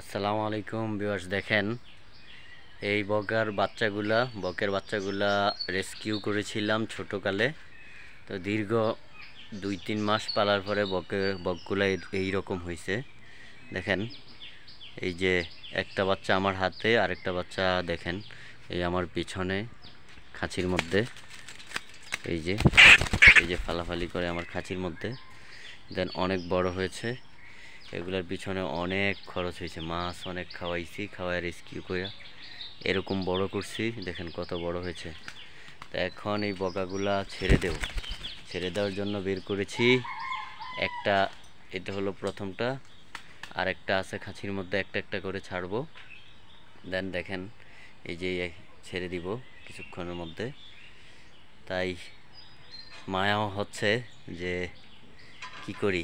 আসসালামু আলাইকুম ভিউয়ার্স, দেখেন এই বকের বাচ্চাগুলা রেস্কিউ করেছিলাম ছোটকালে। তো দীর্ঘ 2-3 মাস পালার পরে বকগুলা এইরকম হয়েছে। দেখেন, এই যে একটা বাচ্চা আমার হাতে, আরেকটা বাচ্চা দেখেন এই আমার পিছনে খাঁচির মধ্যে। এই যে ফালাফালি করে আমার খাঁচির মধ্যে। দেন অনেক বড় হয়েছে। এগুলোর পিছনে অনেক খরচ হয়েছে, মাছ অনেক খাওয়াইছি, খাওয়াই রেস্কিউ করে এরকম বড় করছি। দেখেন কত বড় হয়েছে। তো এখন এই বগাগুলা ছেড়ে দেওয়ার জন্য বের করেছি। এটা হলো প্রথমটা, আর একটা আছে খাঁচির মধ্যে, একটা একটা করে ছাড়বো। দেন দেখেন এই যে ছেড়ে দিব কিছুক্ষণের মধ্যে। তাই মায়াও হচ্ছে যে কি করি,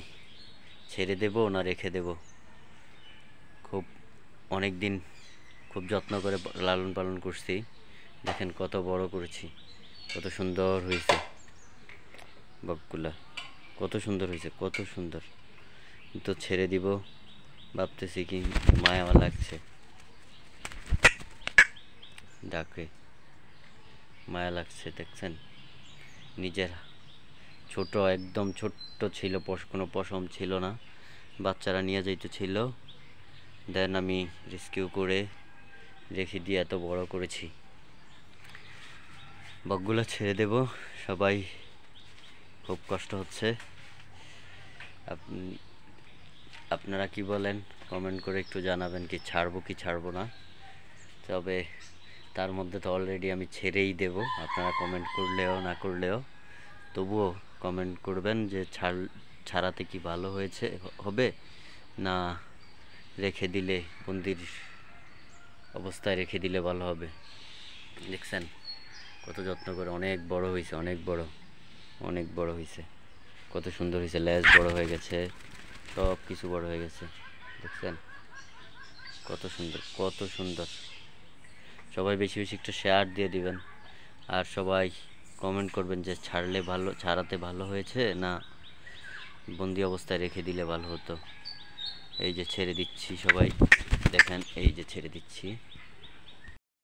ছেড়ে দেব না রেখে দেব। অনেক দিন খুব যত্ন করে লালন পালন করছি। দেখেন কত বড় করেছি, কত সুন্দর হয়েছে বকগুলা, কত সুন্দর হয়েছে, কত সুন্দর। তো ছেড়ে দিব ভাবতেছি, কি মায়া লাগছে, ডাকে মায়া লাগছে। দেখছেন নিজের একদম ছোট্ট ছিল, কোনো পশম ছিল না, বাচ্চারা নিয়ে যাইতেছিল। দেন আমি রেস্কিউ করে রেখে দিয়ে এত বড় করেছি। বকগুলো ছেড়ে দেব, সবাই খুব কষ্ট হচ্ছে। আপনারা কি বলেন কমেন্ট করে একটু জানাবেন, কি ছাড়বো কি ছাড়বো না। তবে তার মধ্যে তো অলরেডি আমি ছেড়েই দেব, আপনারা কমেন্ট করলেও না করলেও তবুও কমেন্ট করবেন যে ছাড়াতে কি ভালো হবে না রেখে দিলে, বন্দির অবস্থায় রেখে দিলে ভালো হবে। দেখছেন কত যত্ন করে, অনেক বড় হয়েছে, অনেক বড় হয়েছে, কত সুন্দর হয়েছে। লেজ বড় হয়ে গেছে, সব কিছু বড় হয়ে গেছে। দেখছেন কত সুন্দর, কত সুন্দর। সবাই বেশি বেশি একটু শেয়ার দিয়ে দিবেন, আর সবাই কমেন্ট করবেন যে ছাড়াতে ভালো হয়েছে না বন্দি অবস্থায় রেখে দিলে ভালো হতো। এই যে ছেড়ে দিচ্ছি, সবাই দেখেন, এই যে ছেড়ে দিচ্ছি।